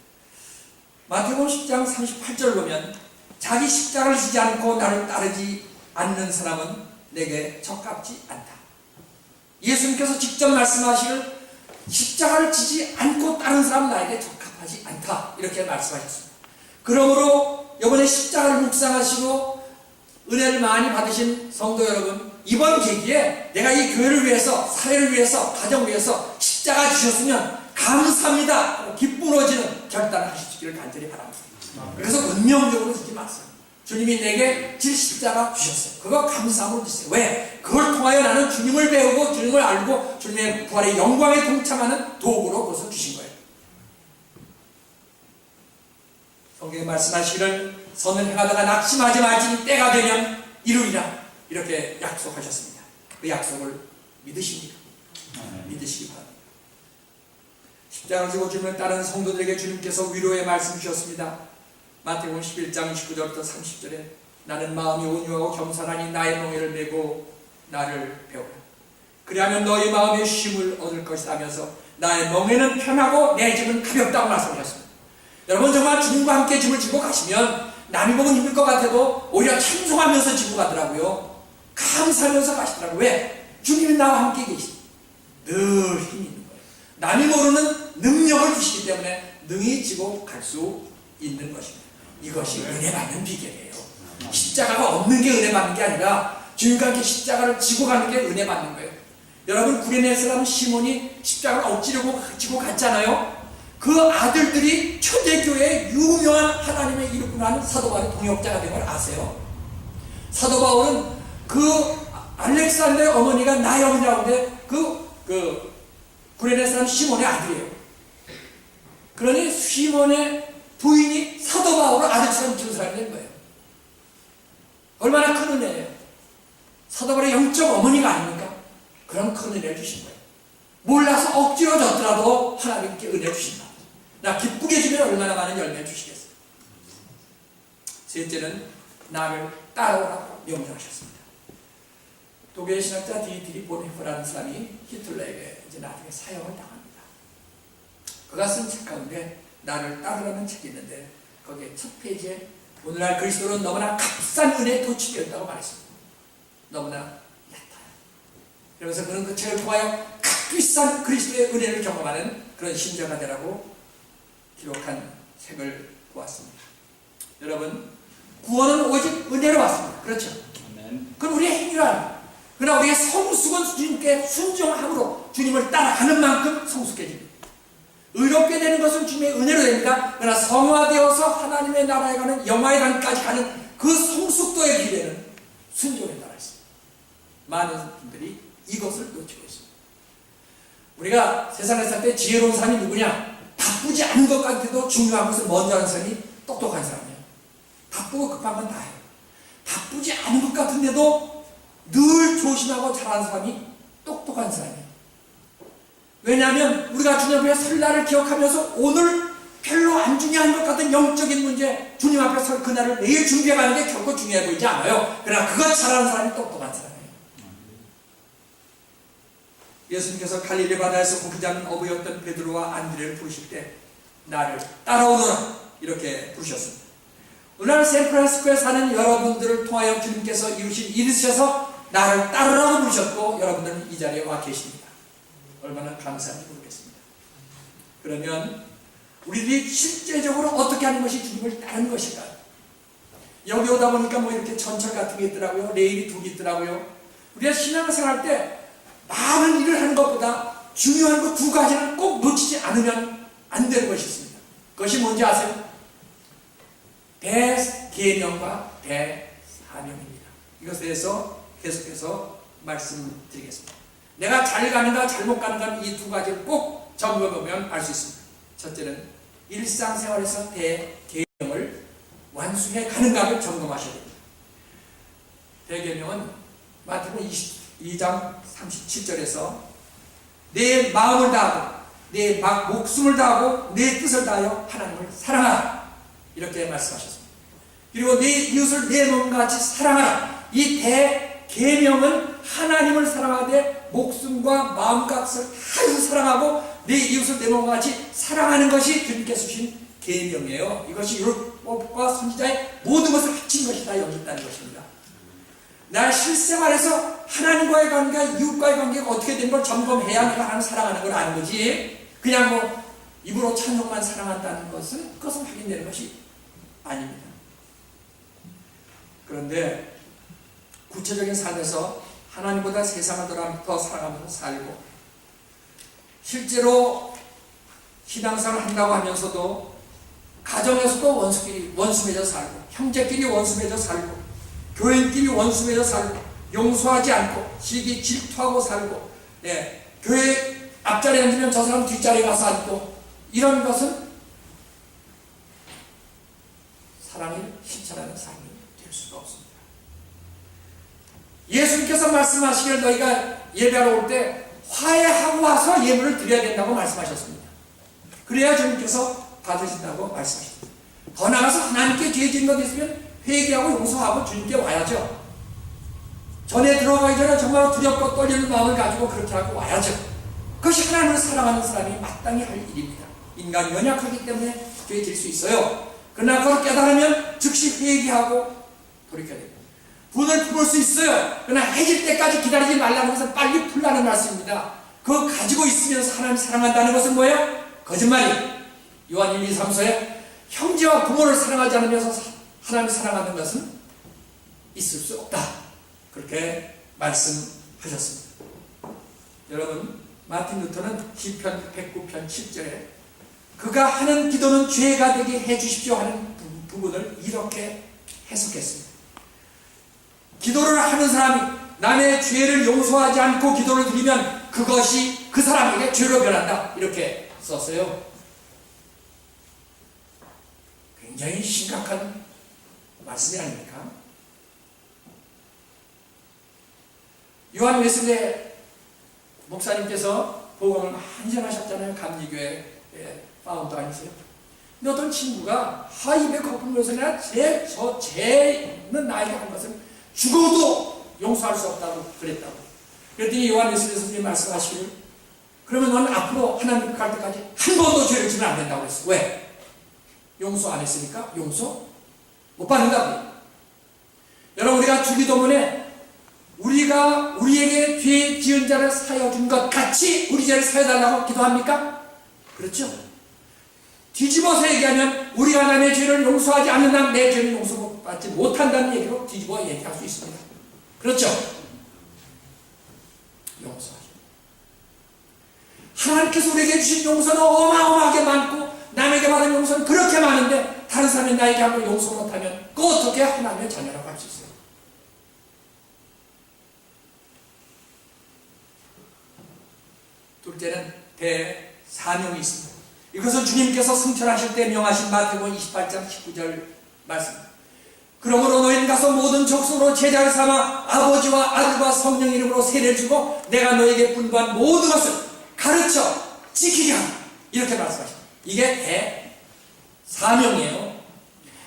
마태복음 10장 38절 보면 자기 십자가를 지지 않고 나를 따르지 않는 사람은 내게 적합지 않다. 예수님께서 직접 말씀하시길 십자가를 지지 않고 따른 사람은 나에게 적합하지 않다. 이렇게 말씀하셨습니다. 그러므로 이번에 십자가를 묵상하시고 은혜를 많이 받으신 성도 여러분, 이번 계기에 내가 이 교회를 위해서, 사회를 위해서, 가정을 위해서 십자가 주셨으면 감사합니다. 기쁘어지는 결단을 하시기를 간절히 바랍니다. 그래서 운명적으로 지지 마세요. 주님이 내게 질 십자가 주셨어요. 그거 감사함으로 주세요. 왜? 그걸 통하여 나는 주님을 배우고 주님을 알고 주님의 부활의 영광에 동참하는 도구로 그것을 주신 거예요. 성경에 말씀하시기를 선을 행하다가 낙심하지 말지니 때가 되면 이루리라. 이렇게 약속하셨습니다. 그 약속을 믿으십니까? 믿으시기 바랍니다. 십자가를 지고 주님을 따른 성도들에게 주님께서 위로의 말씀 주셨습니다. 마태복음 11장 29절부터 30절에 나는 마음이 온유하고 겸손하니 나의 멍에를 메고 나를 배우라. 그리하면 너희 마음에 쉼을 얻을 것이다 하면서 나의 멍에는 편하고 내 짐은 가볍다고 말씀하셨습니다. 여러분 정말 주님과 함께 짐을 지고 가시면 남이 보면 힘들 것 같아도 오히려 찬송하면서 지고 가더라고요. 감사하면서 가시더라고요. 왜? 주님이 나와 함께 계시니 늘 힘이 있는 거예요. 남이 모르는 능력을 주시기 때문에 능히 지고 갈 수 있는 것입니다. 이것이 은혜 받는 비결이에요. 십자가가 없는 게 은혜 받는 게 아니라 주님과 함께 십자가를 지고 가는 게 은혜 받는 거예요. 여러분 구레네 사람 시몬이 십자가를 억지려고 지고 갔잖아요. 그 아들들이 초대교회의 유명한 하나님의 이름으로 하는 사도 바울의 동역자가 된 걸 아세요? 사도 바울은 그 알렉산더의 어머니가 나의 어머니라고 하는데 그 구레네 사람 시몬의 아들이에요. 그러니 시몬의 부인이 사도 바울을 아들처럼 키운 사람이 된 거예요. 얼마나 큰 은혜예요. 사도 바울의 영적 어머니가 아닙니까? 그럼 큰 은혜를 주신 거예요. 몰라서 억지로 졌더라도 하나님께 은혜 주신다. 나 기쁘게 주면 얼마나 많은 열매 주시겠어요. 셋째는 나를 따라오라고 명령하셨습니다. 독일 신학자 디트리 본헤퍼라는 사람이 히틀러에게 이제 나중에 사형을 당합니다. 그가 쓴 책 가운데 나를 따르라는 책이 있는데 거기에 첫 페이지에 오늘날 그리스도는 너무나 값싼 은혜에 도취되었다고 말했습니다. 너무나 얕아요. 그러면서 그는 그 책을 통하여 값비싼 그리스도의 은혜를 경험하는 그런 신자가 되라고 기록한 책을 보았습니다. 여러분 구원은 오직 은혜로 왔습니다. 그렇죠? 그건 우리의 행위로 합니다. 그러나 우리의 성숙은 주님께 순종함으로 주님을 따라가는 만큼 성숙해집니다. 의롭게 되는 것은 주님의 은혜로 됩니다. 그러나 성화되어서 하나님의 나라에 가는 영화의 단까지 가는 그 성숙도의 길에는 순종에 따라 있습니다. 많은 분들이 이것을 놓치고 있습니다. 우리가 세상에 살 때 지혜로운 사람이 누구냐? 바쁘지 않은 것 같아도 중요한 것을 먼저 하는 사람이 똑똑한 사람이에요. 바쁘고 급한 건 다 해요. 바쁘지 않은 것 같은데도 늘 조심하고 잘하는 사람이 똑똑한 사람이에요. 왜냐하면 우리가 주님 앞에 설 날을 기억하면서 오늘 별로 안 중요한 것 같은 영적인 문제 주님 앞에 설 그날을 매일 준비해가는 게 결코 중요해 보이지 않아요. 그러나 그것 잘하는 사람이 똑똑한 사람이에요. 예수님께서 갈릴리 바다에서 고기 잡는 어부였던 베드로와 안드레를 부르실 때 나를 따라오너라 이렇게 부르셨습니다. 오늘 샌프란시스코에 사는 여러분들을 통하여 주님께서 이루셔서 나를 따르라고 부르셨고 여러분들은 이 자리에 와 계십니다. 얼마나 감사한지 모르겠습니다. 그러면 우리들이 실제적으로 어떻게 하는 것이 주님을 따르는 것일까요? 여기 오다 보니까 뭐 이렇게 전철 같은 게 있더라고요. 레일이 두 개 있더라고요. 우리가 신앙생활 할 때 많은 일을 하는 것보다 중요한 것 두 가지를 꼭 놓치지 않으면 안 되는 것이 있습니다. 그것이 뭔지 아세요? 대계명과 대사명입니다. 이것에 대해서 계속해서 말씀드리겠습니다. 내가 잘 가는가 잘못 가는가 이 두 가지를 꼭 점검해보면 알 수 있습니다. 첫째는 일상생활에서 대계명을 완수해 가는가를 점검하셔야 됩니다. 대계명은 마태복음 22장 37절에서 내 마음을 다하고 내 목숨을 다하고 내 뜻을 다하여 하나님을 사랑하라 이렇게 말씀하셨습니다. 그리고 내 이웃을 내 몸과 같이 사랑하라. 이 계명은 하나님을 사랑하되 목숨과 마음과 뜻을 다해서 사랑하고 내 이웃을 내 몸과 같이 사랑하는 것이 주님께서 주신 계명이에요. 이것이 율법과 선지자의 모든 것을 합친 것이 다 여기 있다는 것입니다. 나 실생활에서 하나님과의 관계가 이웃과의 관계가 어떻게 되는 걸 점검해야 내가 하나님을 사랑하는 걸 아는 거지, 그냥 뭐 입으로 찬송만 사랑한다는 것은 그것은 확인되는 것이 아닙니다. 그런데 구체적인 삶에서 하나님보다 세상을 더 사랑하면서 살고, 실제로 신앙생활을 한다고 하면서도 가정에서도 원수 맺어 살고, 형제끼리 원수 맺어 살고, 교인끼리 원수 맺어 살고, 용서하지 않고 시기 질투하고 살고, 교회 앞자리에 앉으면 저 사람 뒷자리에 가서 앉고, 이런 것은 사랑을 실천하는 삶이 될 수가 없습니다. 예수님께서 말씀하시기를 너희가 예배하러 올 때 화해하고 와서 예물을 드려야 된다고 말씀하셨습니다. 그래야 주님께서 받으신다고 말씀하셨습니다. 더 나아가서 하나님께 죄 지은 것 있으면 회개하고 용서하고 주님께 와야죠. 전에 들어가기 전에 정말 두렵고 떨리는 마음을 가지고 그렇게 하고 와야죠. 그것이 하나님을 사랑하는 사람이 마땅히 할 일입니다. 인간이 연약하기 때문에 죄 질 수 있어요. 그러나 그걸 깨달으면 즉시 회개하고 돌이켜야 됩니다. 분을 품을 수 있어요. 그러나 해질 때까지 기다리지 말라는 것은 빨리 풀라는 말씀입니다. 그거 가지고 있으면서 하나님 사랑한다는 것은 뭐예요? 거짓말이에요. 요한 1, 2, 3서에 형제와 부모를 사랑하지 않으면서 하나님 사랑하는 것은 있을 수 없다, 그렇게 말씀하셨습니다. 여러분, 마틴 루터는 시편 109편 7절에 그가 하는 기도는 죄가 되게 해주십시오 하는 부분을 이렇게 해석했습니다. 기도를 하는 사람이 남의 죄를 용서하지 않고 기도를 드리면 그것이 그 사람에게 죄로 변한다, 이렇게 썼어요. 굉장히 심각한 말씀이 아닙니까? 요한 웨슬레 목사님께서 복음을 많이 전하셨잖아요. 감리교회 파운더 아니세요? 근데 어떤 친구가 입에 거품 넣어서 내가 죄는 나에게 한 것을 죽어도 용서할 수 없다고 그랬다고. 그랬더니 요한 웨슬레 선생님이 말씀하시기를, 그러면 너는 앞으로 하나님 갈 때까지 한 번도 죄를 지면 안 된다고 했어. 왜? 용서 안 했으니까 용서 못 받는다고. 여러분, 우리가 주기도문에 우리가 우리에게 죄 지은 자를 사여준 것 같이 우리 죄를 사여달라고 기도합니까? 그렇죠? 뒤집어서 얘기하면 우리가 남의 죄를 용서하지 않는 한 내 죄를 용서받지 못한다는 얘기로 뒤집어 얘기할 수 있습니다. 그렇죠? 용서하죠. 하나님께서 우리에게 주신 용서는 어마어마하게 많고 남에게 받은 용서는 그렇게 많은데 다른 사람이 나에게 한번 용서 못하면 그 어떻게 하나님의 자녀라고 할 수 있어요? 둘째는 대사명이 있습니다. 이것은 주님께서 승천하실 때 명하신 마태복음 28장 19절 말씀. 그러므로 너희는 가서 모든 족속으로 제자를 삼아 아버지와 아들과 성령 이름으로 세례를 주고 내가 너희에게 분부한 모든 것을 가르쳐 지키게 하라, 이렇게 말씀하십니다. 이게 대사명이에요.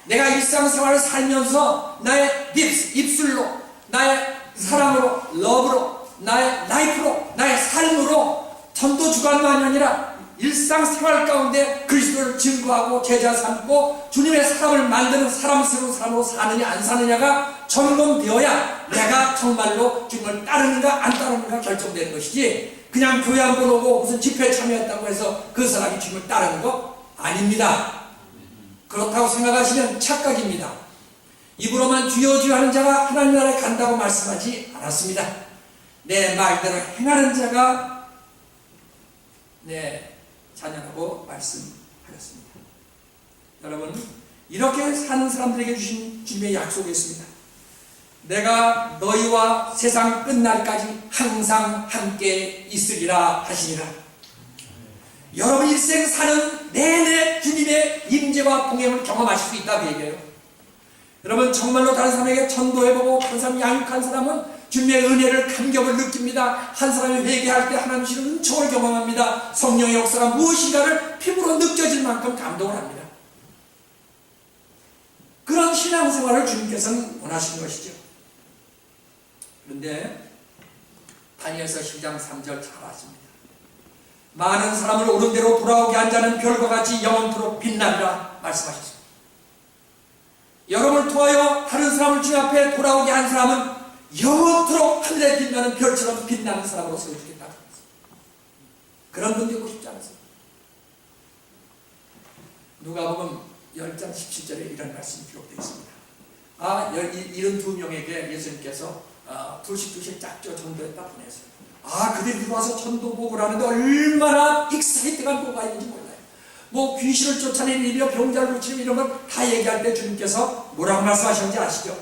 내가 일상생활을 살면서 나의 입술로, 나의 사랑으로, 러브로, 나의 라이프로, 나의 삶으로 전도주간만이 아니라 일상생활 가운데 그리스도를 증거하고 제자 삼고 주님의 사람을 만드는 사람스러운 사람으로 사느냐 안 사느냐가 점검되어야 내가 정말로 주님을 따르는가 안 따르는가 결정되는 것이지, 그냥 교회 한 번 오고 무슨 집회에 참여했다고 해서 그 사람이 주님을 따르는 거 아닙니다. 그렇다고 생각하시면 착각입니다. 입으로만 주여 주여 하는 자가 하나님 나라에 간다고 말씀하지 않았습니다. 내 말대로 행하는 자가 내 자녀라고 말씀하셨습니다. 여러분, 이렇게 사는 사람들에게 주신 주님의 약속이 있습니다. 내가 너희와 세상 끝날까지 항상 함께 있으리라 하시니라. 여러분 일생 사는 내내 주님의 임재와 동행을 경험하실 수 있다고 얘기해요. 여러분, 정말로 다른 사람에게 전도해보고 다른 사람 양육한 사람은 주님의 은혜를, 감격을 느낍니다. 한 사람이 회개할 때 하나님 주시는 은총을 경험합니다. 성령의 역사가 무엇인가를 피부로 느껴질 만큼 감동을 합니다. 그런 신앙생활을 주님께서는 원하시는 것이죠. 그런데 다니엘서 10장 3절 잘 아십니다. 많은 사람을 옳은 대로 돌아오게 한 자는 별과 같이 영원토록 빛나리라 말씀하셨습니다. 여러분을 통하여 다른 사람을 주님 앞에 돌아오게 한 사람은 영원토록 하늘에 빛나는 별처럼 빛나는 사람으로 세워주겠다. 그런 분 되고 싶지 않으세요? 누가복음 10장 17절에 이런 말씀이 기록되어 있습니다. 72명에게 예수님께서 둘씩 짝져 전도했다 보내세요. 그들이 들어와서 전도 보고를 하는데 얼마나 익사이트한 보고가 있는지 몰라요. 뭐 귀신을 쫓아내는 일이요, 병자를 고치는 이런 걸 다 얘기할 때 주님께서 뭐라고 말씀하셨는지 아시죠?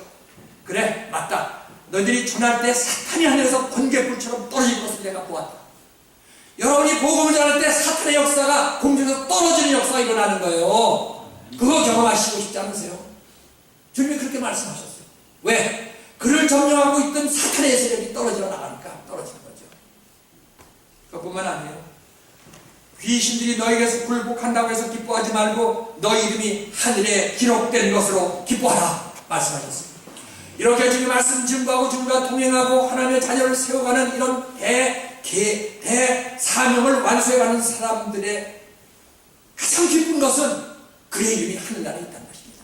그래, 맞다. 너희들이 전할 때 사탄이 하늘에서 번개불처럼 떨어진 것을 내가 보았다. 여러분이 복음을 전할 때 사탄의 역사가 공중에서 떨어지는 역사가 일어나는 거예요. 그거 경험하시고 싶지 않으세요? 주님이 그렇게 말씀하셨어요. 왜? 그를 점령하고 있던 사탄의 세력이 떨어져 나가니까 떨어지는 거죠. 그것뿐만 아니에요. 귀신들이 너희에게서 굴복한다고 해서 기뻐하지 말고 너희 이름이 하늘에 기록된 것으로 기뻐하라 말씀하셨습니다. 이렇게 주님 말씀 증거하고 주님과 동행하고 하나님의 자녀를 세워가는 이런 대사명을 완수해가는 사람들의 가장 기쁜 것은 그의 이름이 하늘나라에 있다는 것입니다.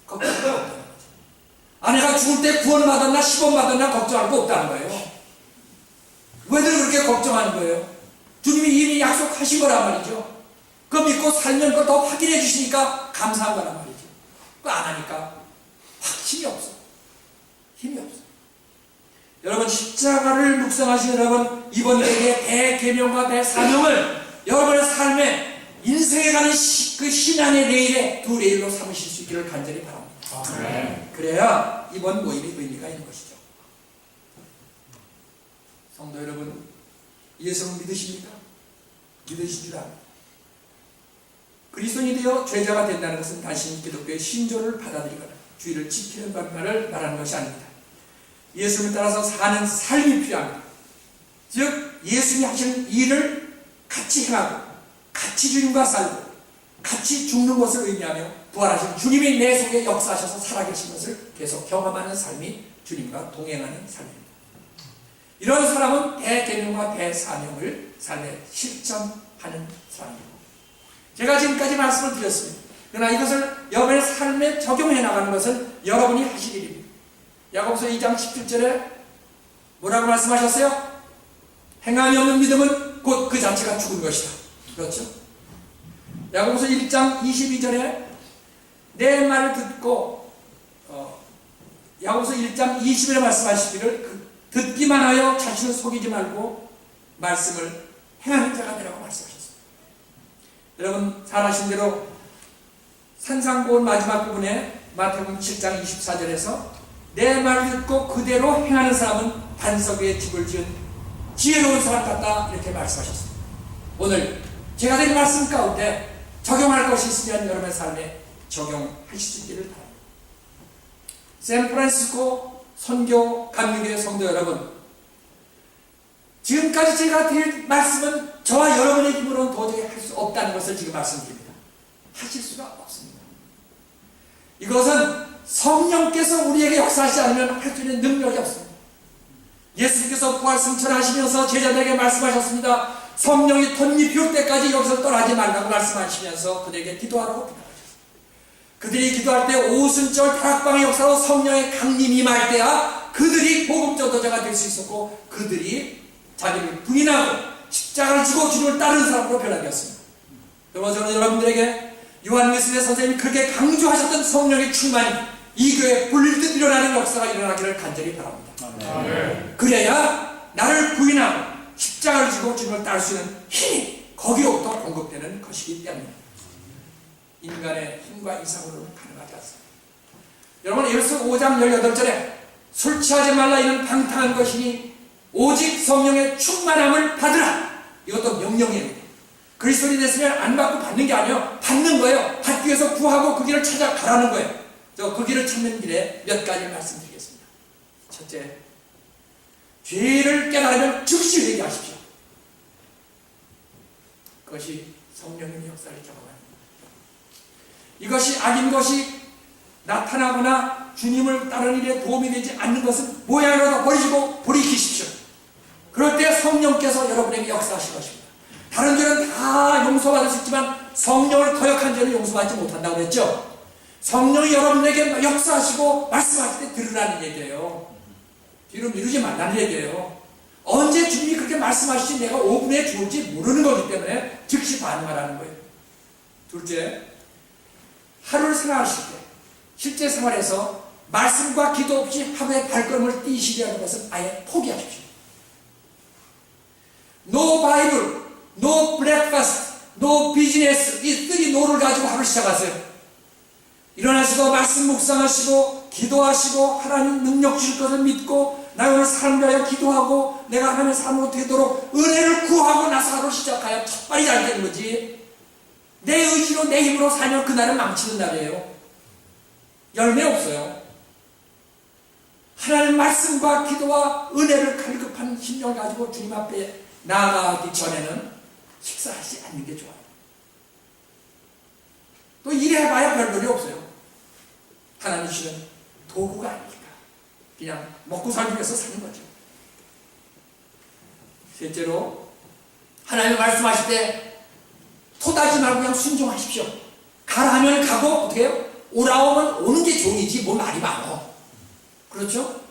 걱정할 거 없다는 거죠. 아내가 죽을 때 구원 받았나 10원 받았나 걱정할 거 없다는 거예요. 왜들 그렇게 걱정하는 거예요? 주님이 이미 약속하신 거란 말이죠. 그거 믿고 살면 그걸 더 확인해 주시니까 감사한 거란 말이죠. 그거 안 하니까 힘이 없어. 힘이 없어. 여러분 십자가를 묵상하시는 여러분, 이번 때에 대계명과 대사명을 여러분의 삶에 인생에 가는 그 신앙의 레일에 두 레일로 삼으실 수 있기를 간절히 바랍니다. 네. 그래야 이번 모임이 의미가 있는 것이죠. 성도 여러분, 예수를 믿으십니까? 믿으신 줄 압니다. 그리스도인이 되어 죄자가 된다는 것은 단순히 기독교의 신조를 받아들이거나 주의를 지키는 것만을 말하는 것이 아닙니다. 예수를 따라서 사는 삶이 필요합니다. 즉 예수님이 하시는 일을 같이 행하고 같이 주님과 살고 같이 죽는 것을 의미하며 부활하신 주님이 내 속에 역사하셔서 살아계신 것을 계속 경험하는 삶이 주님과 동행하는 삶입니다. 이런 사람은 대계명과 대사명을 삶에 실천하는 사람입니다. 제가 지금까지 말씀을 드렸습니다. 그러나 이것을 여러분의 삶에 적용해 나가는 것은 여러분이 하실 일입니다. 야고보서 2장 17절에 뭐라고 말씀하셨어요? 행함이 없는 믿음은 곧 그 자체가 죽은 것이다. 그렇죠? 야고보서 1장 22절에 내 말을 듣고 야고보서 1장 20절에 말씀하시기를 듣기만 하여 자신을 속이지 말고 말씀을 행하는 자가 되라고 말씀하셨습니다. 여러분 잘 아신 대로 산상고원 마지막 부분에 마태복음 7장 24절에서 내 말을 듣고 그대로 행하는 사람은 반석 위에 집을 지은 지혜로운 사람 같다 이렇게 말씀하셨습니다. 오늘 제가 드린 말씀 가운데 적용할 것이 있으면 여러분의 삶에 적용하실 수 있기를 바랍니다. 샌프란시스코 선교 감리교회 성도 여러분, 지금까지 제가 드린 말씀은 저와 여러분의 힘으로는 도저히 할 수 없다는 것을 지금 말씀드립니다. 하실 수가 없습니다. 이것은 성령께서 우리에게 역사하시지 않으면 할 수 있는 능력이 없습니다. 예수님께서 부활 승천하시면서 제자들에게 말씀하셨습니다. 성령이 덧입히 올 때까지 여기서 떠나지 말라고 말씀하시면서 그들에게 기도하라고 부탁하셨습니다. 그들이 기도할 때 오순절 다락방의 역사로 성령의 강림이 임할 때야 그들이 복음 전도자가 될 수 있었고 그들이 자기를 부인하고 십자가를 지고 주님을 따르는 사람으로 변화되었습니다. 그러나 저는 여러분들에게 요한 웨슬리 선생님이 그렇게 강조하셨던 성령의 충만이 이 교회에 불듯 일어나는 역사가 일어나기를 간절히 바랍니다. 아멘. 그래야 나를 부인하고 십자가를 지고 주님을 따를 수 있는 힘이 거기로부터 공급되는 것이기 때문입니다. 인간의 힘과 이상으로는 가능하지 않습니다. 여러분 에베소 5장 18절에 술 취하지 말라 이는 방탕한 것이니 오직 성령의 충만함을 받으라. 이것도 명령이에요. 그리스도인이 됐으면 안 받고 받는 게 아니에요. 받는 거예요. 받기 위해서 구하고 그 길을 찾아가라는 거예요. 그 길을 찾는 길에 몇 가지 말씀드리겠습니다. 첫째, 죄를 깨달으면 즉시 회개하십시오. 그것이 성령의 역사를 경험하는 겁니다. 이것이 악인 것이 나타나거나 주님을 따르는 일에 도움이 되지 않는 것은 모양으로 버리시고 돌이키십시오. 그럴 때 성령께서 여러분에게 역사하실 것입니다. 다른 죄는 다 용서받을 수 있지만 성령을 거역한 죄는 용서받지 못한다고 그랬죠. 성령이 여러분에게 역사하시고 말씀하실 때 들으라는 얘기예요. 뒤로 미루지 말라는 얘기예요. 언제 주님이 그렇게 말씀하시지 내가 5분에 죽을지 모르는 거기 때문에 즉시 반응하라는 거예요. 둘째, 하루를 생활하실 때 실제 생활에서 말씀과 기도 없이 하루의 발걸음을 띄시려는 것은 아예 포기하십시오. No Bible, no breakfast, no business, 이 쓰리 노를 가지고 하루 시작하세요. 일어나시고 말씀 묵상하시고 기도하시고 하나님 능력 주실 것을 믿고 나 오늘 사람 위하여 기도하고 내가 하나님의 사람으로 되도록 은혜를 구하고 나서 하루 시작하여 첫발이 잘 되는 거지. 내 의지로 내 힘으로 살면 그날은 망치는 날이에요. 열매 없어요. 하나님 말씀과 기도와 은혜를 갈급한 심령을 가지고 주님 앞에 나아가기 전에는 식사하지 않는 게 좋아요. 또 일해봐야 별볼이 없어요. 하나님 주시는 도구가 아니니까 그냥 먹고 살기 위해서 사는 거죠. 셋째로 하나님 말씀하실 때 토다지 말고 그냥 순종하십시오. 가라 하면 가고 어떻게 해요? 오라 오면 오는 게 종이지 뭘 말이 많어. 그렇죠?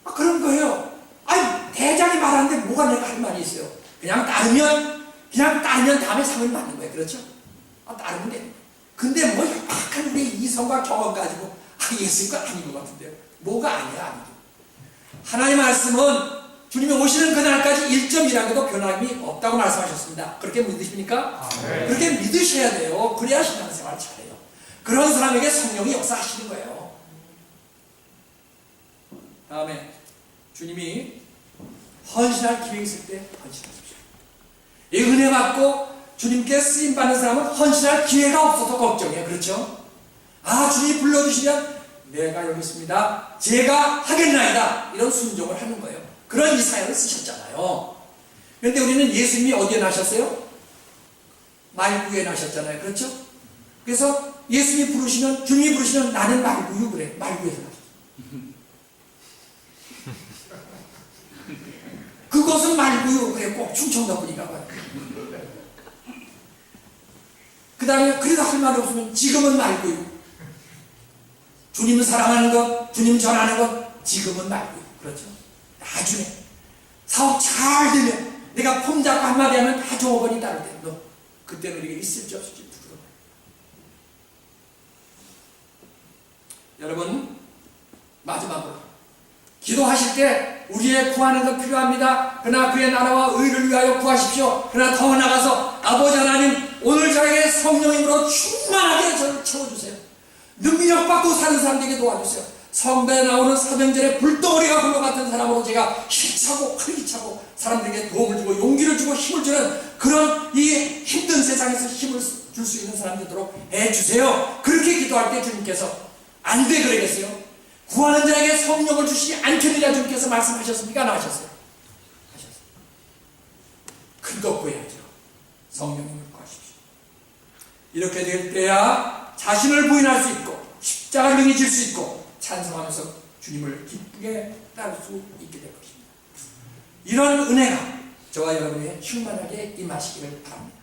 그런 거예요. 아니 대장이 말하는데 뭐가 내가 할 말이 있어요. 그냥 따르면 다음에 상을 받는 거예요. 그렇죠? 따르면 돼요. 근데 뭐 약한데 이성과 경험 가지고 예수가 아닌 것 같은데요. 뭐가 아니야 아니죠. 하나님 말씀은 주님이 오시는 그날까지 1.1하게도 변함이 없다고 말씀하셨습니다. 그렇게 믿으십니까? 네. 그렇게 믿으셔야 돼요. 그래야 신앙생활 잘해요. 그런 사람에게 성령이 역사하시는 거예요. 다음에 주님이 헌신할 기회 있을 때 헌신하십시오. 이 은혜 받고 주님께 쓰임 받는 사람은 헌신할 기회가 없어서 걱정이에요. 그렇죠? 주님이 불러주시면 내가 여기 있습니다. 제가 하겠나이다. 이런 순종을 하는 거예요. 그런 이사야를 쓰셨잖아요. 그런데 우리는 예수님이 어디에 나셨어요? 말구에 나셨잖아요. 그렇죠? 그래서 예수님이 부르시면, 주님이 부르시면 나는 말구유 그래. 말구에서 나셨어요. 그것은 말구유 그래. 꼭 충청도 분이가 봐요. 그 다음에 그래도 할 말이 없으면 지금은 말고요. 주님을 사랑하는 것, 주님 전하는 것, 지금은 말고요. 그렇죠? 나중에 사업 잘 되면 내가 폼 잡고 한마디 하면 다 종업원이 따로 돼. 너 그때는 우리가 있을지 없을지 두드러. 여러분 마지막으로 기도하실 때 우리의 구하는 것 필요합니다. 그러나 그의 나라와 의를 위하여 구하십시오. 그러나 더 나아가서 아버지 하나님 오늘 저에게 성령님으로 충만하게 저를 채워주세요. 능력받고 사는 사람들에게 도와주세요. 성배에 나오는 사병절의 불덩어리가 굴러갔던 사람으로 제가 힘차고 활기차고 사람들에게 도움을 주고 용기를 주고 힘을 주는 그런 이 힘든 세상에서 힘을 줄 수 있는 사람 되도록 해주세요. 그렇게 기도할 때 주님께서 안 돼 그러겠어요? 구하는 자에게 성령을 주시지 않겠느냐 주님께서 말씀하셨습니까? 안 하셨어요? 하셨어요. 큰 것 구해야죠. 성령님을 구하십시오. 이렇게 될 때야 자신을 부인할 수 있고 십자가를 능히 질 수 있고 찬송하면서 주님을 기쁘게 따를 수 있게 될 것입니다. 이런 은혜가 저와 여러분에게 충만하게 임하시기를 바랍니다.